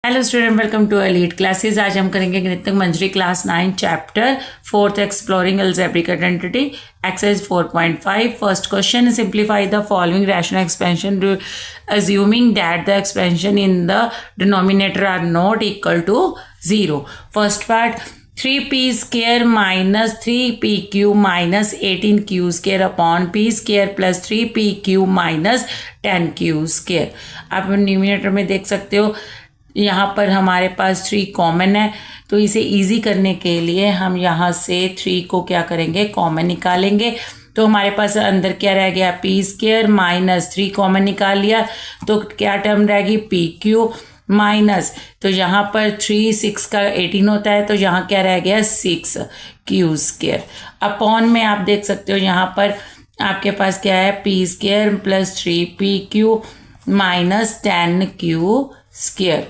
Hello student, welcome to elite classes. आज हम करेंगे Ganita Manjari class 9 chapter 4th exploring algebraic identity exercise 4.5। First question, simplify the following rational expansion assuming that the expansion in the denominator are not equal to 0. First part, 3p square minus 3pq minus 18q square upon p square plus 3pq minus 10q square। आप numerator में देख सकते हो यहाँ पर हमारे पास 3 common है, तो इसे इजी करने के लिए हम यहाँ से 3 को क्या करेंगे, कॉमन निकालेंगे। तो हमारे पास अंदर क्या रह गया, पी स्क्वायर माइनस 3 कॉमन निकाल लिया तो क्या टर्म रहेगी, पी क्यू माइनस, तो यहाँ पर 3 6 का 18 होता है, तो यहाँ क्या रह गया 6 क्यू स्क्वायर। अपॉन में आप देख सकते हो यहाँ पर आपके पास क्या है, P square plus 3p Q minus 10 Q square.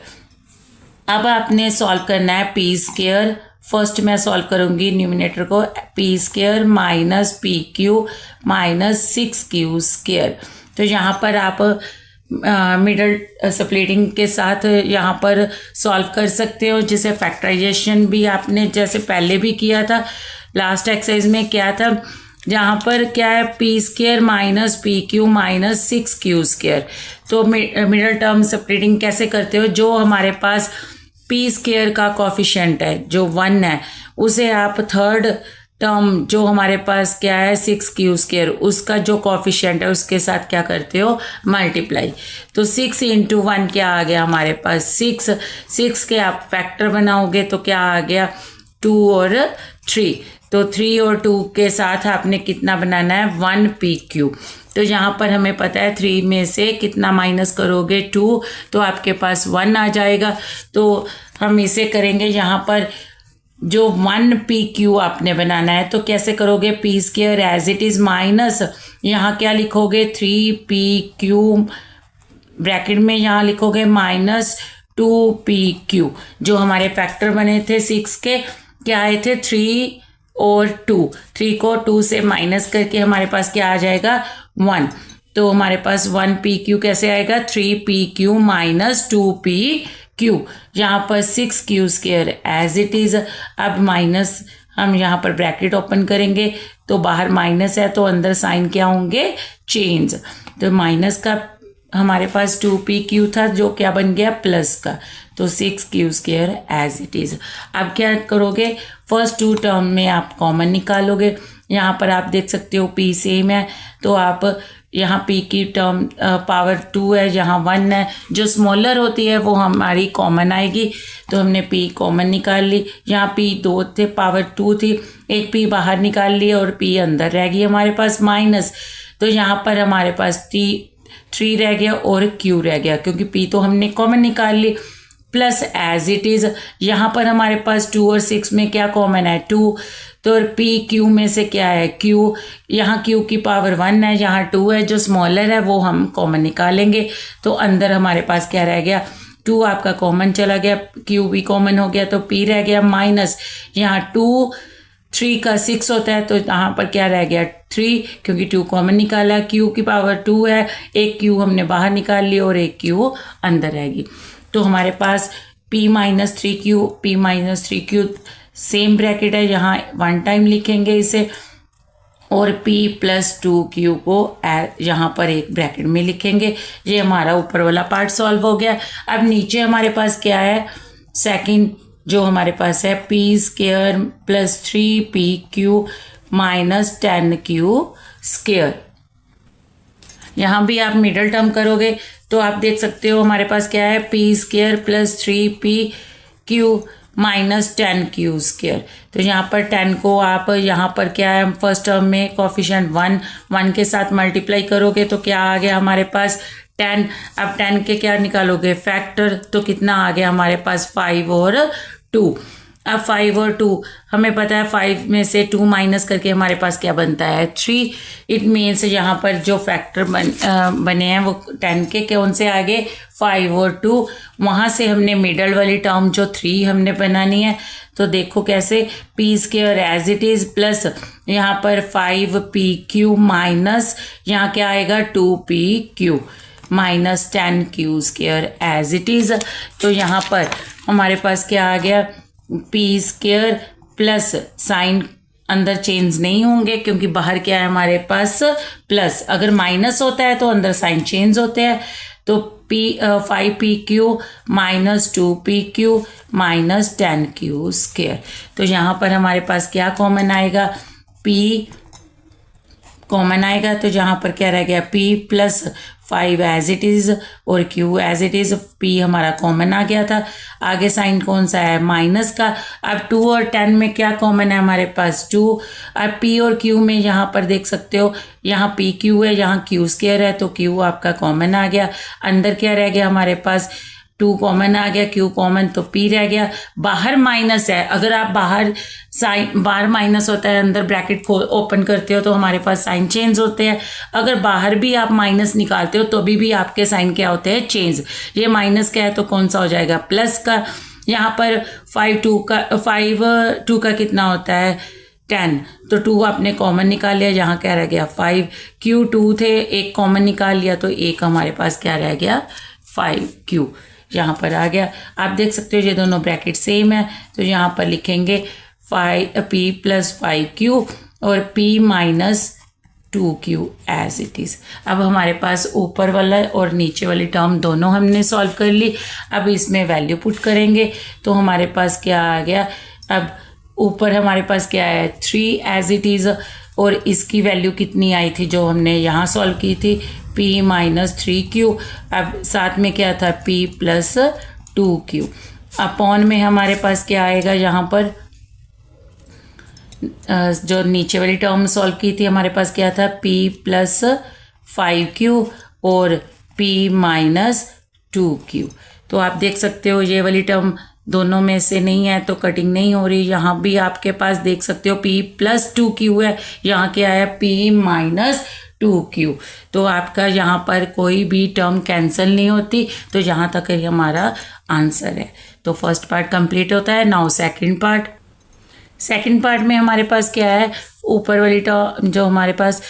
अब आपने सॉल्व करना है पी स्क्वायर। फर्स्ट मैं सॉल्व करूंगी न्यूमिनेटर को, P square minus P Q minus 6 Q square. तो यहाँ पर आप मिडल स्प्लिटिंग के साथ यहाँ पर सॉल्व कर सकते हो, जिसे फैक्टराइजेशन भी आपने जैसे पहले भी किया था, लास्ट एक्सरसाइज में क्या था, जहाँ पर क्या है P square minus P Q minus 6 Q square. तो मिडल टर्म स्प्लिटिंग कैसे करते हो, जो हमारे पास पी स्क्वायर का कोफिशिएंट है जो 1 है, उसे आप थर्ड टर्म जो हमारे पास क्या है 6 क्यू स्क्वायर, उसका जो कोफिशिएंट है उसके साथ क्या करते हो, मल्टीप्लाई। तो 6 इंटू 1 क्या आ गया हमारे पास 6 के आप फैक्टर बनाओगे तो क्या आ गया 2 और 3। तो 3 और 2 के साथ आपने कितना बनाना है 1 पी क्यू। तो यहाँ पर हमें पता है 3 में से कितना माइनस करोगे 2, तो आपके पास 1 आ जाएगा। तो हम इसे करेंगे, यहाँ पर जो 1 पी क्यू आपने बनाना है तो कैसे करोगे, P square as it is minus यहाँ क्या लिखोगे 3p क्यू ब्रैकेट में यहाँ लिखोगे माइनस 2pq। जो हमारे फैक्टर बने थे 6 के क्या आए थे 3 और 2, 3 को 2 से माइनस करके हमारे पास क्या आ जाएगा 1। तो हमारे पास 1pq कैसे आएगा 3pq माइनस 2pq। यहाँ पर 6q square as it is. अब माइनस हम यहाँ पर ब्रैकेट ओपन करेंगे तो बाहर माइनस है तो अंदर साइन क्या होंगे, चेंज। तो माइनस का हमारे पास 2pq था जो क्या बन गया प्लस का, तो 6q square as it is. अब क्या करोगे, फर्स्ट 2 टर्म में आप कॉमन निकालोगे। यहाँ पर आप देख सकते हो p सेम है, तो आप यहाँ p की टर्म पावर 2 है, यहाँ 1 है, जो स्मॉलर होती है वो हमारी कॉमन आएगी। तो हमने p कॉमन निकाल ली, यहाँ p 2 थे पावर 2 थी, एक p बाहर निकाल ली और p अंदर रह गई हमारे पास माइनस। तो यहाँ पर हमारे पास 3 रह गया और q रह गया, क्योंकि p तो हमने कॉमन निकाल ली, प्लस एज इट इज़। यहाँ पर हमारे पास 2 और 6 में क्या कॉमन है 2, तो p q में से क्या है q, यहाँ q की पावर 1 है, यहाँ 2 है, जो स्मॉलर है वो हम कॉमन निकालेंगे। तो अंदर हमारे पास क्या रह गया 2 आपका कॉमन चला गया, q भी कॉमन हो गया, तो p रह गया माइनस, यहाँ 2 3 का 6 होता है, तो यहाँ पर क्या रह गया 3, क्योंकि 2 कॉमन निकाला, q की पावर 2 है, एक q हमने बाहर निकाल ली और एक q अंदर रहेगी। तो हमारे पास p minus 3q same bracket है, यहाँ 1 टाइम लिखेंगे इसे, और p प्लस 2q को यहाँ पर एक ब्रैकेट में लिखेंगे। ये हमारा ऊपर वाला पार्ट सॉल्व हो गया। अब नीचे हमारे पास क्या है, सेकंड जो हमारे पास है p square plus 3pq minus 10q square. यहाँ भी आप मिडल टर्म करोगे तो आप देख सकते हो हमारे पास क्या है p square plus 3pq minus 10q square. तो यहाँ पर 10 को आप यहाँ पर क्या है फर्स्ट टर्म में कोफिशिएंट 1 के साथ मल्टीप्लाई करोगे तो क्या आ गया हमारे पास 10। अब 10 के क्या निकालोगे फैक्टर, तो कितना आ गया हमारे पास 5 और 2। अब 5 और 2 हमें पता है 5 में से 2 माइनस करके हमारे पास क्या बनता है 3। इट मीन्स यहाँ पर जो फैक्टर बने हैं वो 10 के कौन से आगे 5 और 2। वहाँ से हमने मिडल वाली टर्म जो 3 हमने बनानी है, तो देखो कैसे p square as it is plus यहाँ पर 5pq माइनस यहाँ क्या आएगा 2pq। Minus 10q² as it is. तो यहाँ पर हमारे पास क्या आ गया, p² प्लस साइन अंदर चेंज नहीं होंगे क्योंकि बाहर क्या है हमारे पास प्लस, अगर माइनस होता है तो अंदर साइन चेंज होते हैं। तो 5pq minus 2pq minus 10q²। तो यहाँ पर हमारे पास क्या कॉमन आएगा, p कॉमन आएगा, तो जहाँ पर क्या रह गया p plus 5 as it is और q as it is. p हमारा कॉमन आ गया था। आगे साइन कौन सा है, माइनस का। अब 2 और 10 में क्या कॉमन है हमारे पास, 2। अब p और q में यहाँ पर देख सकते हो, यहाँ pq है, यहाँ q² है, तो q आपका कॉमन आ गया। अंदर क्या रह गया हमारे पास, 2 कॉमन आ गया, q कॉमन, तो p रह गया। बाहर माइनस है, अगर आप बाहर माइनस होता है, अंदर ब्रैकेट ओपन करते हो तो हमारे पास साइन चेंज होते हैं। अगर बाहर भी आप माइनस निकालते हो तो भी आपके साइन क्या होते हैं, चेंज। ये माइनस का है तो कौन सा हो जाएगा, प्लस का। यहाँ पर 5 2 का कितना होता है, 10, तो 2 आपने कॉमन निकाल लिया, यहाँ क्या रह गया 5। q 2 थे, एक कॉमन निकाल लिया तो एक हमारे पास क्या रह गया 5q यहाँ पर आ गया। आप देख सकते हो ये दोनों ब्रैकेट सेम है, तो यहाँ पर लिखेंगे p प्लस 5q और p minus 2q as it is. अब हमारे पास ऊपर वाला और नीचे वाली टर्म दोनों हमने सॉल्व कर ली। अब इसमें वैल्यू पुट करेंगे तो हमारे पास क्या आ गया, अब ऊपर हमारे पास क्या है 3 एज इट इज़, और इसकी वैल्यू कितनी आई थी जो हमने यहाँ सॉल्व की थी, p माइनस 3q। अब साथ में क्या था, p प्लस 2q। अपॉन में हमारे पास क्या आएगा, यहाँ पर जो नीचे वाली टर्म सॉल्व की थी हमारे पास क्या था, p प्लस 5q और p माइनस 2q। तो आप देख सकते हो ये वाली टर्म दोनों में से नहीं है तो कटिंग नहीं हो रही। यहाँ भी आपके पास देख सकते हो p प्लस 2q है, यहाँ क्या है p माइनस 2q। तो आपका यहाँ पर कोई भी टर्म कैंसिल नहीं होती, तो यहाँ तक ही हमारा आंसर है। तो फर्स्ट पार्ट कंप्लीट होता है। नाउ सेकंड पार्ट में हमारे पास क्या है, ऊपर वाली टर्म जो हमारे पास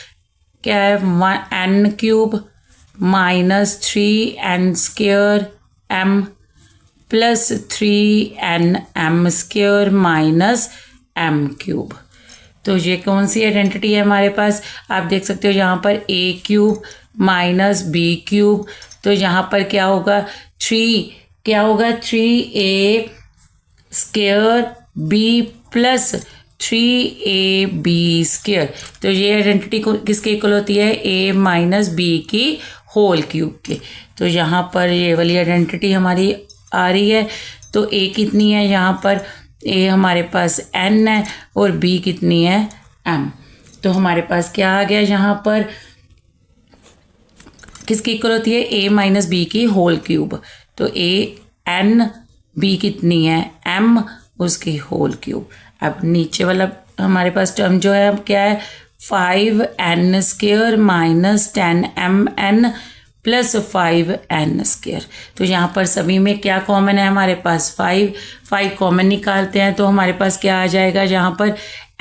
क्या है, n³ minus 3n² m plus 3nm² minus m³। तो ये कौन सी आइडेंटिटी है हमारे पास, आप देख सकते हो यहाँ पर a³ माइनस b³। तो यहाँ पर क्या होगा, 3a² b प्लस 3ab²। तो ये आइडेंटिटी किसके इक्वल होती है, a माइनस b की होल क्यूब के। तो यहाँ पर ये वाली आइडेंटिटी हमारी आ रही है। तो a कितनी है, यहाँ पर a हमारे पास n है और b कितनी है m। तो हमारे पास क्या आ गया, यहाँ पर किसकी इक्वल होती है, a माइनस b की होल क्यूब। तो a n b कितनी है m उसकी होल क्यूब। अब नीचे वाला हमारे पास टर्म जो है क्या है, 5n² minus 10mn plus 5n²। तो यहाँ पर सभी में क्या कॉमन है हमारे पास, 5 कॉमन निकालते हैं तो हमारे पास क्या आ जाएगा, यहाँ पर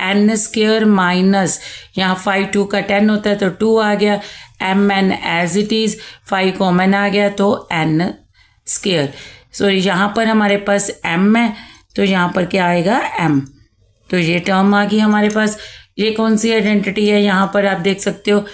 n² माइनस, यहाँ 5 2 का 10 होता है तो 2 आ गया, mn as it is, 5 common आ गया तो n²। सॉरी यहाँ पर हमारे पास m है तो यहाँ पर क्या आएगा m। तो ये टर्म आ गई हमारे पास। ये कौन सी आइडेंटिटी है, यहाँ पर आप देख सकते हो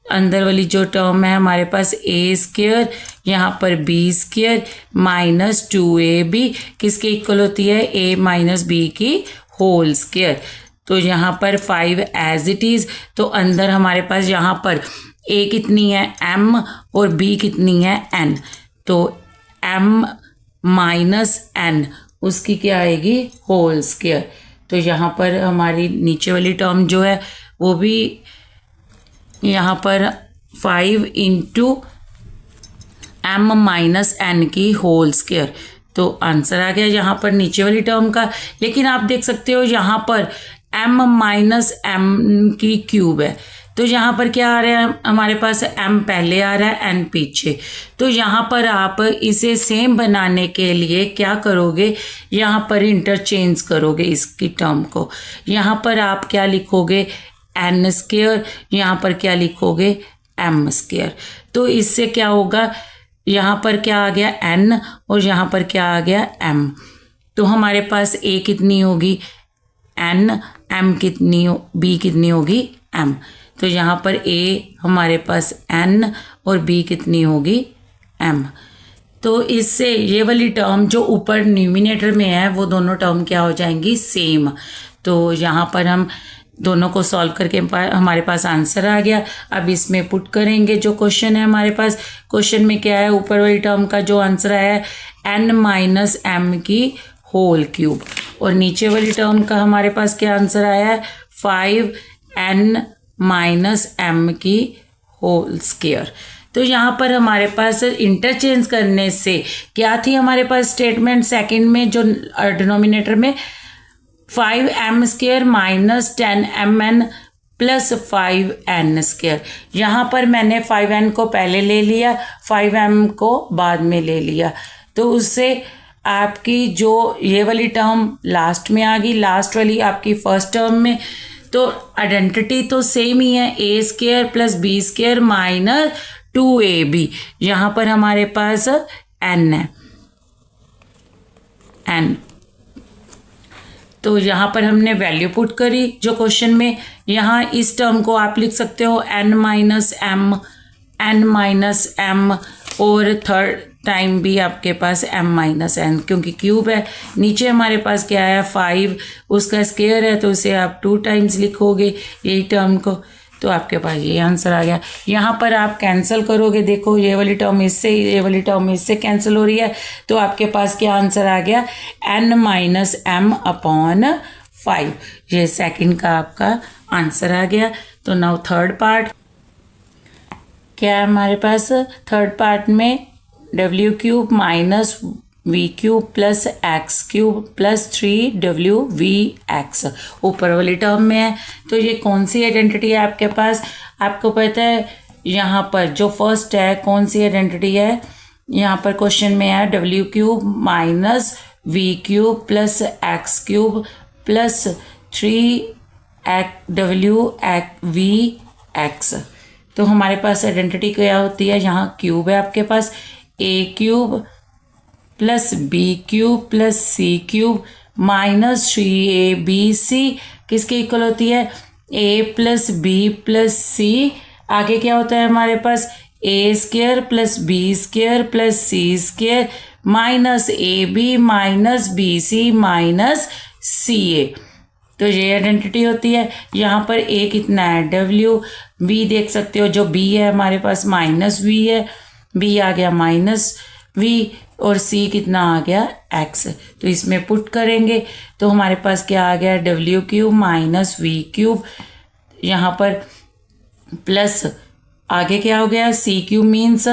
अंदर वाली जो टर्म है हमारे पास a², यहाँ पर b² माइनस 2ab किसके इक्वल होती है, a माइनस b की होल स्क्वायर। तो यहाँ पर 5 एज इट इज़, तो अंदर हमारे पास यहाँ पर a कितनी है m और b कितनी है n। तो m माइनस n उसकी क्या आएगी, होल स्क्वायर। तो यहाँ पर हमारी नीचे वाली टर्म जो है वो भी यहाँ पर 5 इंटू m माइनस n की होल स्क्वायर। तो आंसर आ गया यहाँ पर नीचे वाली टर्म का। लेकिन आप देख सकते हो यहाँ पर m माइनस m की क्यूब है, तो यहाँ पर क्या आ रहा है हमारे पास, m पहले आ रहा है n पीछे। तो यहाँ पर आप इसे सेम बनाने के लिए क्या करोगे, यहाँ पर इंटरचेंज करोगे इसकी टर्म को। यहाँ पर आप क्या लिखोगे n², यहाँ पर क्या लिखोगे m²। तो इससे क्या होगा, यहाँ पर क्या आ गया n और यहाँ पर क्या आ गया m। तो हमारे पास a कितनी होगी n, m कितनी b कितनी होगी m। तो यहाँ पर a हमारे पास n और b कितनी होगी m। तो इससे ये वाली टर्म जो ऊपर न्यूमिनेटर में है वो दोनों टर्म क्या हो जाएंगी, सेम। तो यहाँ पर हम दोनों को सॉल्व करके हमारे पास आंसर आ गया। अब इसमें पुट करेंगे जो क्वेश्चन है हमारे पास। क्वेश्चन में क्या है, ऊपर वाली टर्म का जो आंसर आया है n माइनस m की होल क्यूब, और नीचे वाली टर्म का हमारे पास क्या आंसर आया है 5n माइनस m की होल स्क्वायर। तो यहाँ पर हमारे पास इंटरचेंज करने से क्या थी हमारे पास स्टेटमेंट सेकंड में, जो डिनोमिनेटर में 5m square minus 10mn plus 5n square. यहाँ पर मैंने 5n को पहले ले लिया, 5m को बाद में ले लिया, तो उससे आपकी जो ये वाली टर्म लास्ट में आ गई, लास्ट वाली आपकी फर्स्ट टर्म में। तो आइडेंटिटी तो सेम ही है, a square plus b square minus 2ab। यहाँ पर हमारे पास n है, n। तो यहाँ पर हमने वैल्यू पुट करी जो क्वेश्चन में। यहाँ इस टर्म को आप लिख सकते हो n माइनस m, और थर्ड टाइम भी आपके पास m माइनस n, क्योंकि क्यूब है। नीचे हमारे पास क्या है 5, उसका स्क्वायर है, तो उसे आप 2 टाइम्स लिखोगे यही टर्म को, तो आपके पास ये आंसर आ गया। यहाँ पर आप कैंसिल करोगे, देखो ये वाली टर्म इससे, ये वाली टर्म इससे कैंसिल हो रही है, तो आपके पास क्या आंसर आ गया n माइनस m अपॉन 5। ये सेकंड का आपका आंसर आ गया। तो नाउ थर्ड पार्ट क्या है हमारे पास, थर्ड पार्ट में w cube minus v cube plus x cube plus 3wvx ऊपर वाली टर्म में है। तो ये कौन सी आइडेंटिटी है आपके पास, आपको पता है यहाँ पर जो फर्स्ट है कौन सी आइडेंटिटी है, यहाँ पर क्वेश्चन में है w cube minus v cube plus x cube plus 3wvx। तो हमारे पास आइडेंटिटी क्या होती है, यहाँ क्यूब है आपके पास, a cube plus B cube plus C cube minus 3abc किसके इक्वल होती है, a plus B plus C. आगे क्या होता है हमारे पास a square plus B square plus C square minus ab minus bc minus ca। तो ये आइडेंटिटी होती है। यहाँ पर a कितना है w, b देख सकते हो जो b है हमारे पास माइनस v है, b आ गया माइनस v, और c कितना आ गया x। तो इसमें पुट करेंगे तो हमारे पास क्या आ गया w cube minus v cube, यहाँ पर प्लस आगे क्या हो गया c क्यूब मीन्स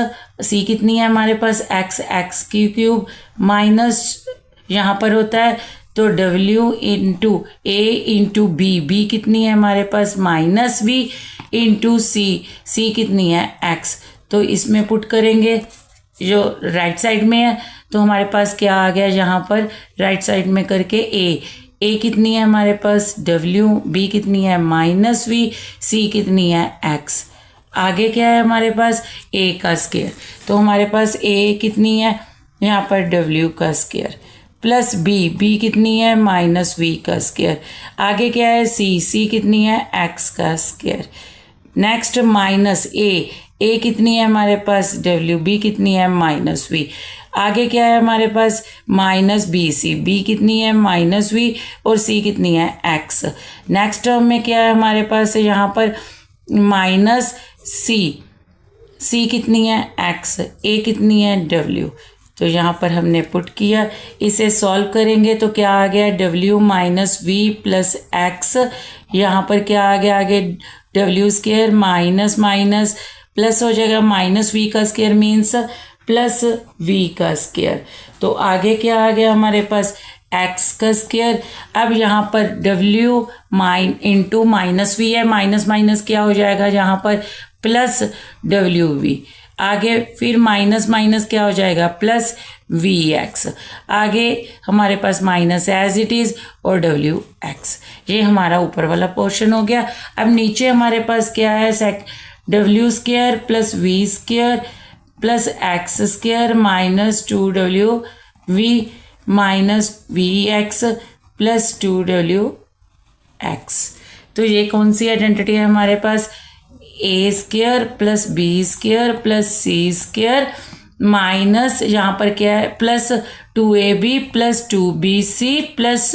c कितनी है हमारे पास x क्यूब माइनस यहाँ पर होता है तो w into a into b कितनी है हमारे पास माइनस v इंटू c कितनी है x। तो इसमें पुट करेंगे जो राइट साइड में है, तो हमारे पास क्या आ गया यहाँ पर राइट साइड में करके a कितनी है हमारे पास w, b कितनी है माइनस v, c कितनी है x। आगे क्या है हमारे पास a का स्क्वायर, तो हमारे पास a कितनी है यहाँ पर w का स्क्वायर प्लस b कितनी है माइनस v का स्क्वायर। आगे क्या है c कितनी है x का स्क्वायर। नेक्स्ट माइनस a कितनी है हमारे पास w, b कितनी है माइनस v। आगे क्या है हमारे पास माइनस b कितनी है माइनस v, और c कितनी है x। नेक्स्ट टर्म में क्या है हमारे पास यहाँ पर माइनस c कितनी है x, a कितनी है w। तो यहाँ पर हमने पुट किया, इसे सॉल्व करेंगे तो क्या आ गया w minus v plus x। यहाँ पर क्या आ गया आगे w square minus minus plus हो जाएगा माइनस v का स्क्वायर मीन्स प्लस v का स्क्वायर। तो आगे क्या आ गया हमारे पास x का स्क्वायर। अब यहाँ पर w इंटू माइनस v है, माइनस माइनस क्या हो जाएगा यहाँ पर प्लस wv। आगे फिर माइनस माइनस क्या हो जाएगा प्लस vx। आगे हमारे पास माइनस एज इट इज और wx। ये हमारा ऊपर वाला पोर्शन हो गया। अब नीचे हमारे पास क्या है W square plus V square plus X square minus 2w V minus V X plus 2w X. तो ये कौन सी आइडेंटिटी है हमारे पास, A square plus B square plus C square minus यहाँ पर क्या है plus 2ab plus 2bc plus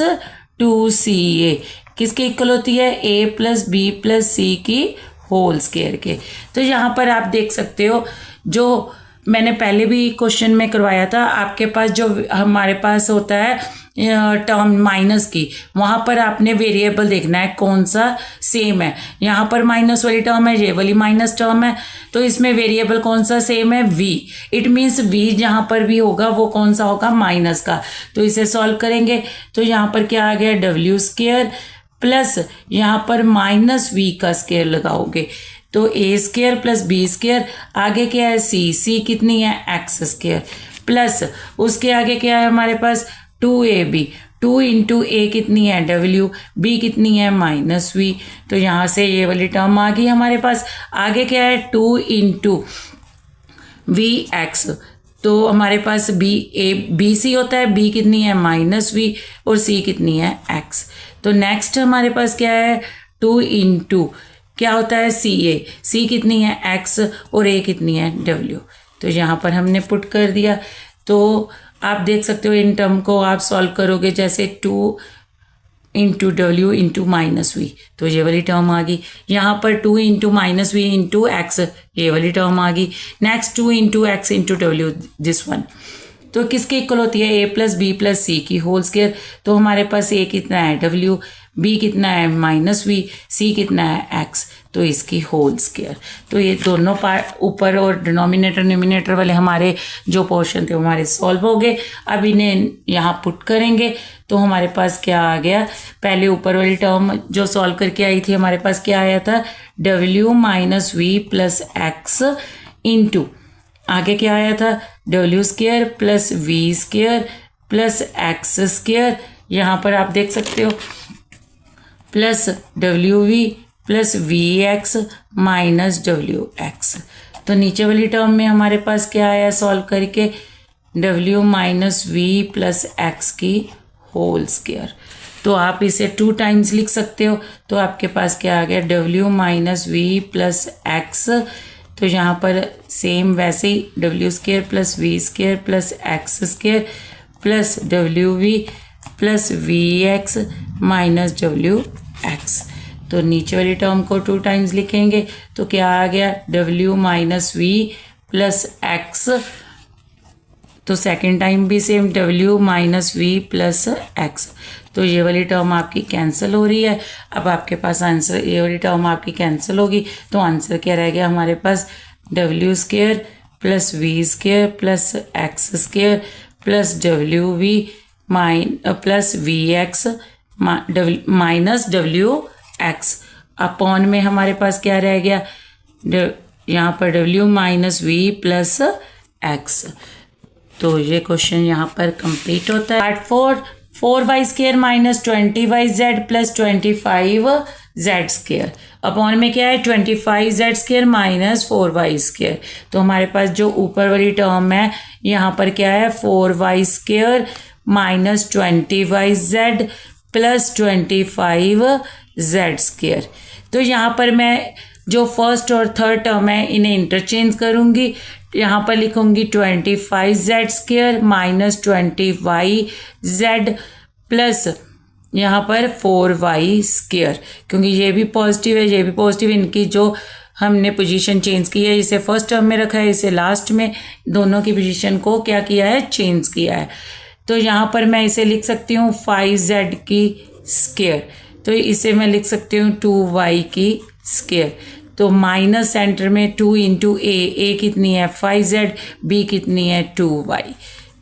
2ca किसके इक्वल होती है, a plus B plus C की होल स्क्वायर के। तो यहाँ पर आप देख सकते हो जो मैंने पहले भी क्वेश्चन में करवाया था, आपके पास जो हमारे पास होता है टर्म माइनस की, वहाँ पर आपने वेरिएबल देखना है कौन सा सेम है। यहाँ पर माइनस वाली टर्म है, ये वाली माइनस टर्म है, तो इसमें वेरिएबल कौन सा सेम है, v। इट मीन्स v जहाँ पर भी होगा वो कौन सा होगा, माइनस का। तो इसे सॉल्व करेंगे तो यहाँ पर क्या आ गया, डब्ल्यू स्क्वायर प्लस यहाँ पर माइनस v का स्क्वायर लगाओगे तो ए स्क्वायर प्लस बी स्क्वायर, आगे क्या है सी कितनी है एक्स स्क्वायर, प्लस उसके आगे क्या है हमारे पास 2ab, 2 इंटू ए कितनी है डब्ल्यू, बी कितनी है माइनस वी। तो यहाँ से ये वाली टर्म आ गई हमारे पास। आगे क्या है 2 इंटू वी एक्स, तो हमारे पास बी सी होता है, बी कितनी है माइनस वी और सी कितनी है एक्स। तो नेक्स्ट हमारे पास क्या है 2 इंटू क्या होता है सी कितनी है एक्स और ए कितनी है डब्ल्यू। तो यहाँ पर हमने पुट कर दिया। तो आप देख सकते हो इन टर्म को आप सॉल्व करोगे, जैसे 2 into W into minus V, तो ये वाली टर्म आ गई। यहाँ पर 2 into minus V into X, ये वाली टर्म आ गई। Next 2 into X into W, this one. तो किसके इक्वल होती है, A plus B plus C की होल स्क्वायर। तो हमारे पास ए कितना है डब्ल्यू, बी कितना है माइनस वी, सी कितना है एक्स, तो इसकी होल स्क्वायर। तो ये दोनों पार्ट ऊपर और डिनोमिनेटर न्यूमिनेटर वाले हमारे जो पोर्शन थे हमारे सॉल्व हो गए। अब इन्हें यहाँ पुट करेंगे तो हमारे पास क्या आ गया, पहले ऊपर वाली टर्म जो सॉल्व करके आई थी हमारे पास क्या आया था, W minus V plus X into आगे क्या आया था W square plus V square plus X square, यहाँ पर आप देख सकते हो plus W V plus V X minus W X. तो नीचे वाली टर्म में हमारे पास क्या आया सॉल्व करके, W minus V plus X की होल स्क्वायर। तो आप इसे 2 टाइम्स लिख सकते हो। तो आपके पास क्या आ गया, W minus V plus X, तो यहाँ पर सेम वैसे ही W square plus V square plus X square plus W V plus V X minus W X. तो नीचे वाली टर्म को 2 टाइम्स लिखेंगे तो क्या आ गया, W minus V plus X, तो सेकेंड टाइम भी same W minus V plus X. तो ये वाली टर्म आपकी कैंसिल हो रही है। अब आपके पास आंसर, ये वाली टर्म आपकी कैंसिल होगी तो आंसर क्या रह गया हमारे पास, W square plus V square plus X square plus W V plus V X minus W X upon में हमारे पास क्या रह गया, यहाँ पर W minus V plus X. तो ये क्वेश्चन यहाँ पर कंप्लीट होता है। Part 4y square minus 20yz plus 25z square upon में क्या है 25z square minus 4y square. तो हमारे पास जो ऊपर वाली टर्म है यहाँ पर क्या है 4y square minus 20yz plus 25z square. तो यहाँ पर मैं जो फर्स्ट और थर्ड टर्म है इन्हें इंटरचेंज करूँगी। यहाँ पर लिखूँगी 25z square minus 20yz plus यहाँ पर 4y स्क्वायर, क्योंकि ये भी पॉजिटिव है ये भी पॉजिटिव, इनकी जो हमने पोजीशन चेंज की है, इसे फर्स्ट टर्म में रखा है इसे लास्ट में, दोनों की पोजीशन को क्या किया है चेंज किया है। तो यहाँ पर मैं इसे लिख सकती हूँ 5z की स्क्वायर, तो इसे मैं लिख सकती हूँ 2y की स्क्वायर। तो माइनस सेंटर में 2 इंटू ए कितनी है 5z, बी कितनी है 2y।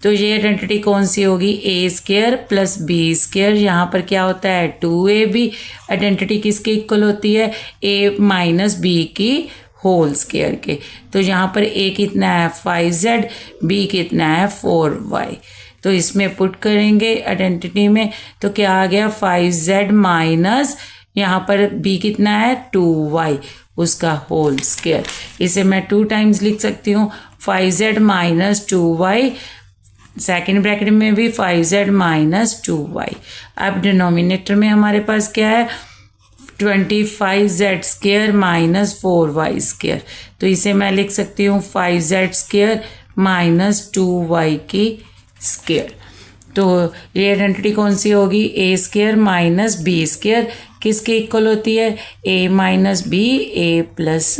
तो ये आइडेंटिटी कौन सी होगी, A square plus B square, यहाँ पर क्या होता है 2ab। आइडेंटिटी किसके इक्वल होती है, ए माइनस बी की होल स्क्वायर के। तो यहाँ पर ए कितना है 5z, बी कितना है 4y। तो इसमें पुट करेंगे आइडेंटिटी में तो क्या आ गया 5z माइनस यहाँ पर b कितना है 2y उसका होल स्क्वायर। इसे मैं 2 टाइम्स लिख सकती हूँ 5z minus 2y, second bracket में भी 5z माइनस 2y। अब डिनोमिनेटर में हमारे पास क्या है 25z square minus 4y square. तो इसे मैं लिख सकती हूँ 5z स्क्वायर माइनस 2y की स्क्वायर। तो ये आइडेंटिटी कौन सी होगी a square minus b square किसके इक्वल होती है a minus b a plus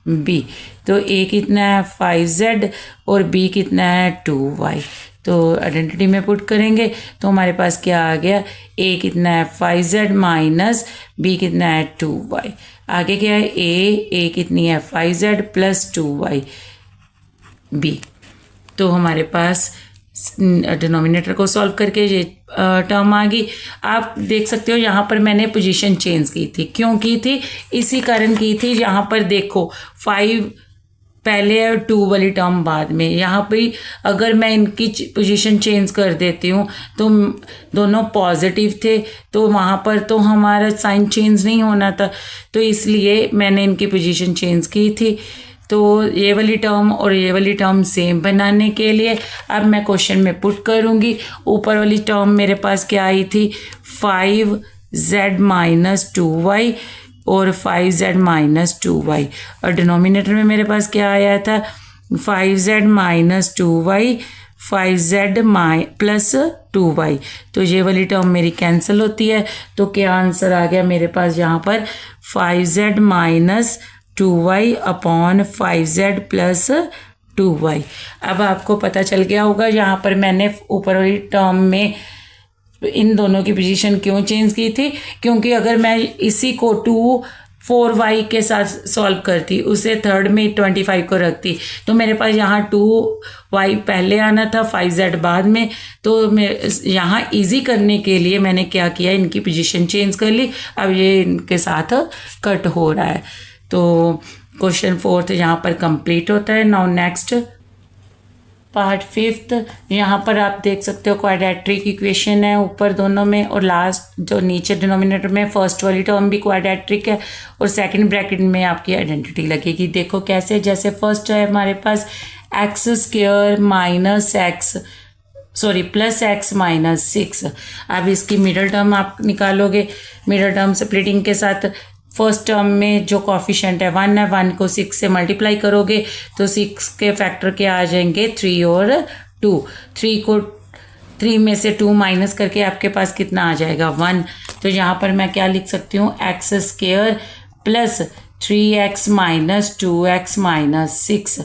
b। तो a कितना है 5z और b कितना है 2y। तो आइडेंटिटी में पुट करेंगे तो हमारे पास क्या आ गया a कितना है 5z माइनस b कितना है 2y। आगे क्या है a कितनी है 5z प्लस 2y b। तो हमारे पास डिनोमिनेटर को सॉल्व करके ये टर्म आ गई। आप देख सकते हो यहाँ पर मैंने पोजीशन चेंज की थी। क्यों की थी इसी कारण की थी। यहाँ पर देखो 5 पहले और 2 वाली टर्म बाद में। यहाँ पे अगर मैं इनकी पोजीशन चेंज कर देती हूँ तो दोनों पॉजिटिव थे तो वहाँ पर तो हमारा साइन चेंज नहीं होना था। तो इसलिए मैंने इनकी पोजीशन चेंज की थी। तो ये वाली टर्म और ये वाली टर्म सेम बनाने के लिए अब मैं क्वेश्चन में पुट करूँगी। ऊपर वाली टर्म मेरे पास क्या आई थी 5z माइनस 2y और 5z माइनस 2y और डिनोमिनेटर में मेरे पास क्या आया था 5z minus 2y 5z plus 2y। तो ये वाली टर्म मेरी कैंसिल होती है। तो क्या आंसर आ गया मेरे पास यहाँ पर 5z minus 2y upon 5z plus 2y। अब आपको पता चल गया होगा यहाँ पर मैंने ऊपर वाली टर्म में इन दोनों की पोजीशन क्यों चेंज की थी। क्योंकि अगर मैं इसी को 4y के साथ सॉल्व करती उसे थर्ड में 25 को रखती तो मेरे पास यहाँ 2y पहले आना था 5z बाद में। तो मैं यहाँ इजी करने के लिए मैंने क्या किया इनकी पोजीशन चेंज कर ली। अब ये इनके साथ कट हो रहा है। तो क्वेश्चन 4 यहाँ पर कंप्लीट होता है। नाउ नेक्स्ट पार्ट 5 यहाँ पर आप देख सकते हो क्वाड्रेटिक इक्वेशन है ऊपर दोनों में और लास्ट जो नीचे डिनोमिनेटर में फर्स्ट वाली टर्म भी क्वाड्रेटिक है और सेकंड ब्रैकेट में आपकी आइडेंटिटी लगेगी। देखो कैसे, जैसे फर्स्ट है हमारे पास X square minus X plus X minus 6। अब इसकी मिडल टर्म आप निकालोगे। मिडल टर्म स्प्लिटिंग के साथ फर्स्ट टर्म में जो कॉफिशेंट है 1 है, 1 को 6 से मल्टीप्लाई करोगे तो 6 के फैक्टर के आ जाएंगे 3 और 2। 3 को 3 में से 2 माइनस करके आपके पास कितना आ जाएगा 1। तो यहाँ पर मैं क्या लिख सकती हूँ x square plus 3x minus 2x minus 6।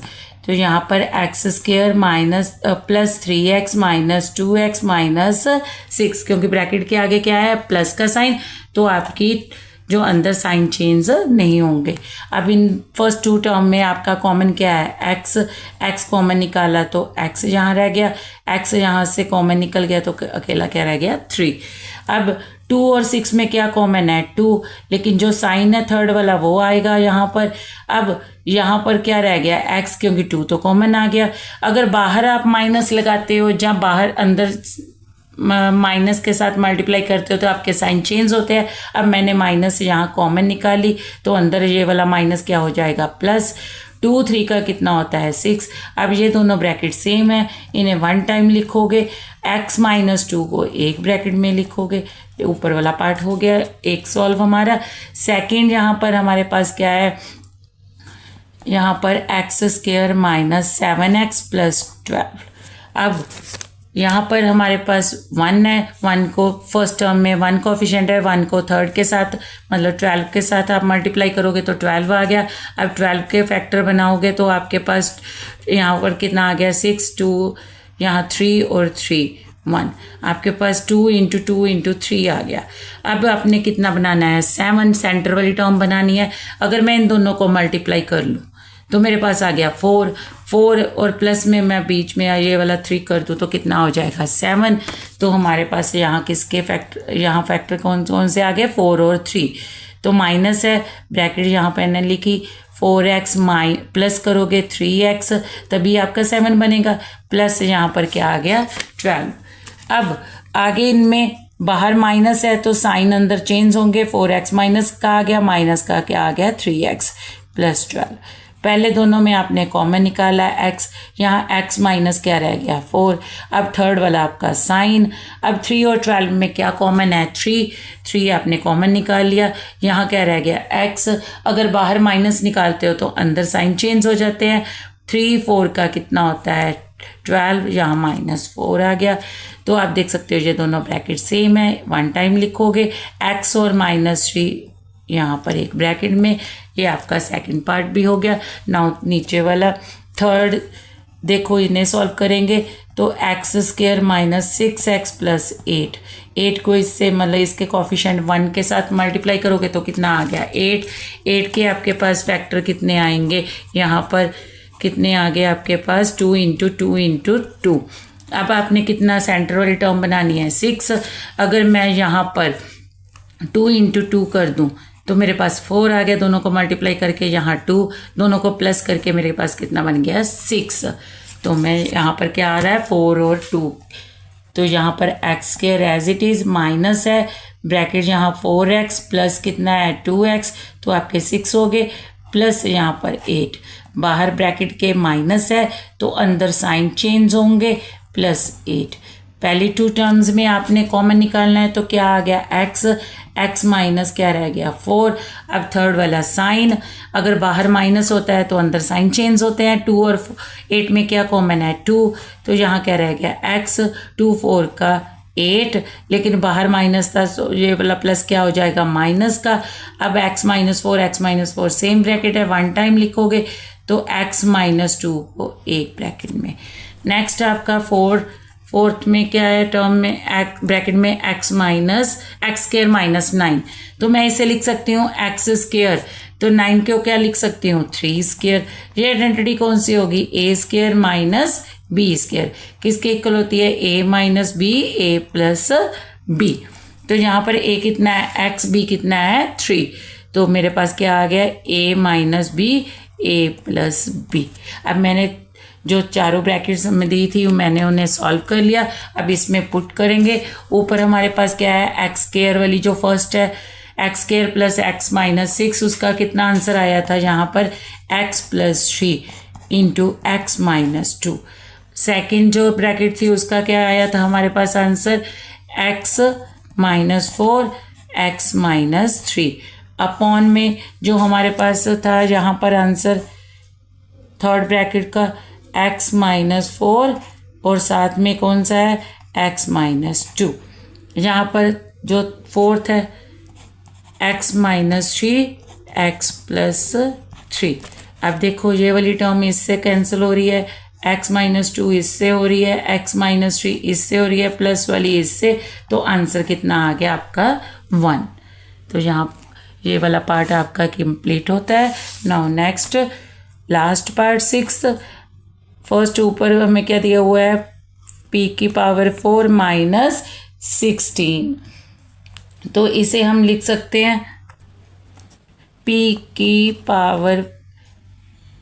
तो यहाँ पर x square minus plus 3x minus 2x minus 6 क्योंकि ब्रैकेट के आगे क्या है प्लस का साइन तो आपकी जो अंदर साइन चेंज नहीं होंगे। अब इन फर्स्ट 2 टर्म में आपका कॉमन क्या है x कॉमन निकाला तो x यहाँ रह गया, x यहाँ से कॉमन निकल गया तो अकेला क्या रह गया 3। अब 2 और 6 में क्या कॉमन है 2, लेकिन जो साइन है थर्ड वाला वो आएगा यहाँ पर। अब यहाँ पर क्या रह गया x क्योंकि 2 तो कॉमन आ गया। अगर बाहर आप माइनस लगाते हो जहाँ बाहर अंदर माइनस के साथ मल्टीप्लाई करते हो तो आपके साइन चेंज होते हैं। अब मैंने माइनस यहाँ कॉमन निकाली तो अंदर ये वाला माइनस क्या हो जाएगा प्लस 2 3 का कितना होता है 6। अब ये दोनों ब्रैकेट सेम है, इन्हें 1 टाइम लिखोगे। x माइनस 2 को एक ब्रैकेट में लिखोगे। ऊपर वाला पार्ट हो गया एक सॉल्व हमारा। सेकेंड यहाँ पर हमारे पास क्या है, यहाँ पर x square minus 7x plus 12। अब यहाँ पर हमारे पास 1 है, 1 को फर्स्ट टर्म में 1 कोफिशिएंट है, 1 को थर्ड के साथ मतलब 12 के साथ आप मल्टीप्लाई करोगे तो 12 आ गया। अब 12 के फैक्टर बनाओगे तो आपके पास यहाँ पर कितना आ गया 6 2 यहाँ 3 और 3 1। आपके पास 2 × 2 × 3 आ गया। अब आपने कितना बनाना है 7 सेंटर वाली टर्म बनानी है। अगर मैं इन दोनों को मल्टीप्लाई कर लूँ तो मेरे पास आ गया 4 और प्लस में मैं बीच में ये वाला 3 कर दूँ तो कितना हो जाएगा 7। तो हमारे पास यहाँ किसके फैक्टर, यहाँ फैक्टर कौन कौन से आ गए 4 और 3। तो माइनस है, ब्रैकेट यहाँ पर मैंने लिखी 4x प्लस करोगे 3x तभी आपका 7 बनेगा, प्लस यहाँ पर क्या आ गया 12। अब आगे इनमें बाहर माइनस है तो साइन अंदर चेंज होंगे, 4x माइनस का आ गया, माइनस का क्या आ गया 3x प्लस 12। पहले दोनों में आपने कॉमन निकाला x, यहाँ x माइनस क्या रह गया 4। अब थर्ड वाला आपका साइन, अब 3 और 12 में क्या कॉमन है 3 आपने कॉमन निकाल लिया, यहाँ क्या रह गया x। अगर बाहर माइनस निकालते हो तो अंदर साइन चेंज हो जाते हैं, 3 4 का कितना होता है 12, यहाँ -4 आ गया। तो आप देख सकते हो ये दोनों ब्रैकेट सेम है, वन टाइम लिखोगे x और -3 यहाँ पर एक ब्रैकेट में, ये आपका सेकंड पार्ट भी हो गया। नाउ नीचे वाला थर्ड देखो, इन्हें सॉल्व करेंगे तो x² माइनस 6x प्लस 8 को इससे मतलब इसके कोफिशिएंट 1 के साथ मल्टीप्लाई करोगे तो कितना आ गया 8 के आपके पास फैक्टर कितने आएंगे, यहाँ पर कितने आ गए आपके पास 2 × 2 × 2। अब आपने कितना सेंटर वाली टर्म बनानी है 6। अगर मैं यहाँ पर 2 × 2 कर दूँ तो मेरे पास 4 आ गया, दोनों को मल्टीप्लाई करके यहाँ 2, दोनों को प्लस करके मेरे पास कितना बन गया 6। तो मैं यहाँ पर क्या आ रहा है 4 और 2, तो यहाँ पर x² as it is minus है ब्रैकेट, यहाँ 4x प्लस कितना है 2x, तो आपके 6 हो गए, प्लस यहाँ पर 8, बाहर ब्रैकेट के माइनस है तो अंदर साइन चेंज होंगे, प्लस 8। पहली 2 टर्म्स में आपने कॉमन निकालना है तो क्या आ गया x माइनस क्या रह गया 4। अब थर्ड वाला साइन, अगर बाहर माइनस होता है तो अंदर साइन चेंज होते हैं, 2 और 8 में क्या कॉमन है 2, तो यहाँ क्या रह गया x, 2 4 का 8, लेकिन बाहर माइनस था तो ये वाला प्लस क्या हो जाएगा माइनस का। अब x -4 सेम ब्रैकेट है, वन टाइम लिखोगे तो x -2 को एक ब्रैकेट में। नेक्स्ट आपका फोर्थ में क्या है टर्म में ब्रैकेट में x² -9, तो मैं इसे लिख सकती हूँ x², तो 9 को क्या लिख सकती हूँ 3²। ये आइडेंटिटी कौन सी होगी a² माइनस b², किसके इक्वल होती है a minus b, a plus b। तो यहाँ पर a कितना है x, b कितना है 3, तो मेरे पास क्या आ गया a minus b, a plus b। अब मैंने जो चारों ब्रैकेट्स में दी थी मैंने उन्हें सॉल्व कर लिया, अब इसमें पुट करेंगे। ऊपर हमारे पास क्या है x² वाली जो फर्स्ट है x² प्लस x माइनस 6, उसका कितना आंसर आया था यहाँ पर x plus 3 into x minus 2। Second जो ब्रैकेट थी उसका क्या आया था हमारे पास answer x minus 4 x minus 3 upon में जो हमारे पास था यहाँ पर आंसर थर्ड ब्रैकेट का x माइनस 4 और साथ में कौन सा है x माइनस 2। यहाँ पर जो फोर्थ है x माइनस 3 x प्लस 3। अब देखो ये वाली टर्म इससे कैंसिल हो रही है, x माइनस 2 इससे हो रही है, x माइनस 3 इससे हो रही है, प्लस वाली इससे, तो आंसर कितना आ गया आपका 1। तो यहाँ ये वाला पार्ट आपका कंप्लीट होता है। Now next last part 6th। First ऊपर हमें क्या दिया हुआ है p की पावर 4 माइनस 16, तो इसे हम लिख सकते हैं p की पावर,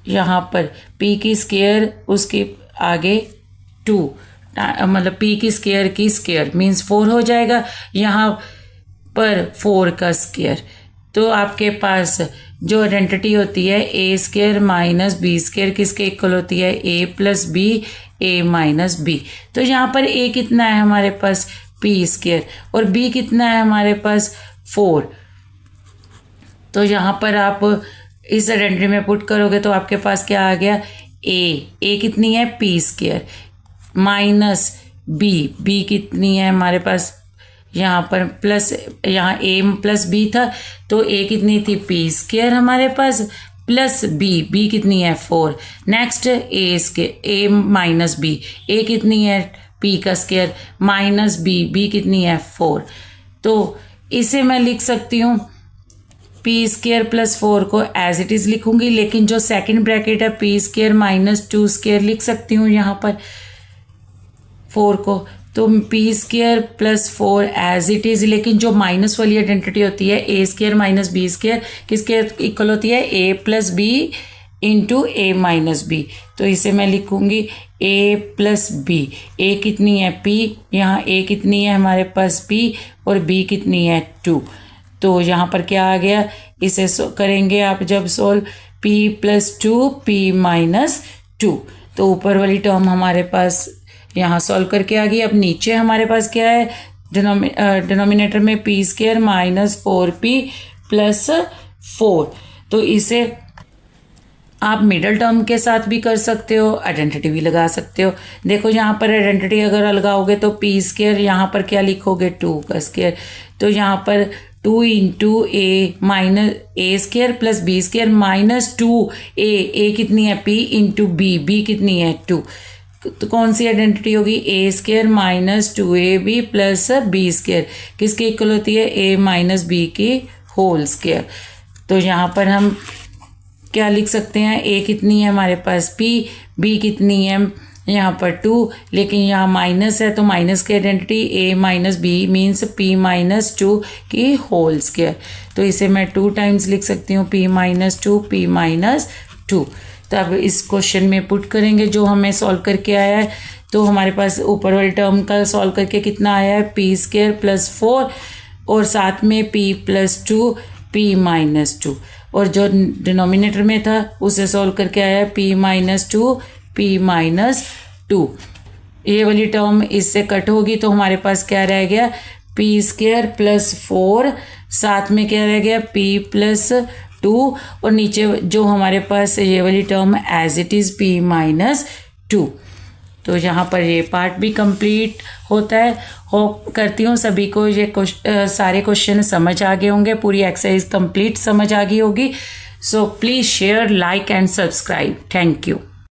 यहाँ पर p की स्क्वायर उसके आगे 2, मतलब p की स्क्वायर की स्क्वायर मीन्स 4 हो जाएगा, यहाँ पर 4 का स्क्वायर। तो आपके पास जो आइडेंटिटी होती है a² माइनस b² किसके इक्वल होती है a plus b, a minus b। तो यहाँ पर a कितना है हमारे पास p² और b कितना है हमारे पास 4। तो यहाँ पर आप इस आइडेंटिटी में पुट करोगे तो आपके पास क्या आ गया a कितनी है p² माइनस b कितनी है हमारे पास यहाँ पर प्लस, यहाँ a प्लस b था तो a कितनी थी p² हमारे पास प्लस b कितनी है 4। Next a minus b, a कितनी है p का स्क्वायर माइनस b कितनी है 4। तो इसे मैं लिख सकती हूँ p² प्लस 4 को एज इट इज़ लिखूंगी, लेकिन जो सेकंड ब्रैकेट है p² माइनस 2² लिख सकती हूँ यहाँ पर 4 को, तो p² plus 4 as it is, लेकिन जो माइनस वाली आइडेंटिटी होती है a² माइनस b² किसके इक्वल होती है a plus b, into A minus B. तो इसे मैं लिखूँगी ए प्लस बी। ए कितनी है पी, यहाँ ए कितनी है हमारे पास पी, और बी कितनी है 2। तो यहाँ पर क्या आ गया, इसे करेंगे आप जब solve, P plus 2 P minus 2। तो ऊपर वाली टर्म हमारे पास यहाँ सॉल्व करके आ गई। अब नीचे हमारे पास क्या है, डिनोमिनेटर में P square minus 4p plus 4। तो इसे आप मिडल टर्म के साथ भी कर सकते हो, आइडेंटिटी भी लगा सकते हो। देखो यहाँ पर आइडेंटिटी अगर लगाओगे तो पी स्क्वायर, यहाँ पर क्या लिखोगे 2 का स्क्वायर, तो यहाँ पर 2 into A minus A square plus B square minus 2 A कितनी है पी इंटू बी कितनी है 2। तो कौन सी आइडेंटिटी होगी, A square minus 2ab plus B square किसके इक्वल होती है, ए माइनस बी की होल स्क्वायर। तो यहाँ पर हम क्या लिख सकते हैं, ए कितनी है हमारे पास पी, बी कितनी है यहाँ पर 2, लेकिन यहाँ माइनस है तो माइनस की identity A minus B means P minus 2 की होल स्क्वायर। तो इसे मैं 2 टाइम्स लिख सकती हूँ, पी माइनस 2 पी माइनस 2। तो अब इस क्वेश्चन में पुट करेंगे जो हमें सॉल्व करके आया है। तो हमारे पास ऊपर वाले टर्म का सॉल्व करके कितना आया है, पी स्क्वायर प्लस 4 और साथ में पी प्लस 2 पी माइनस 2, और जो डिनोमिनेटर में था उसे सॉल्व करके आया है पी माइनस 2 पी माइनस 2। ये वाली टर्म इससे कट होगी तो हमारे पास क्या रह गया, पी स्क्वायर प्लस 4, साथ में क्या रह गया पी प्लस 2, और नीचे जो हमारे पास ये वाली term as it is P minus 2। तो यहाँ पर ये पार्ट भी कंप्लीट होता है। होप करती हूँ सभी को ये सारे क्वेश्चन समझ आ गए होंगे, पूरी एक्सरसाइज कंप्लीट समझ आ गई होगी। So please share, like and subscribe. Thank you.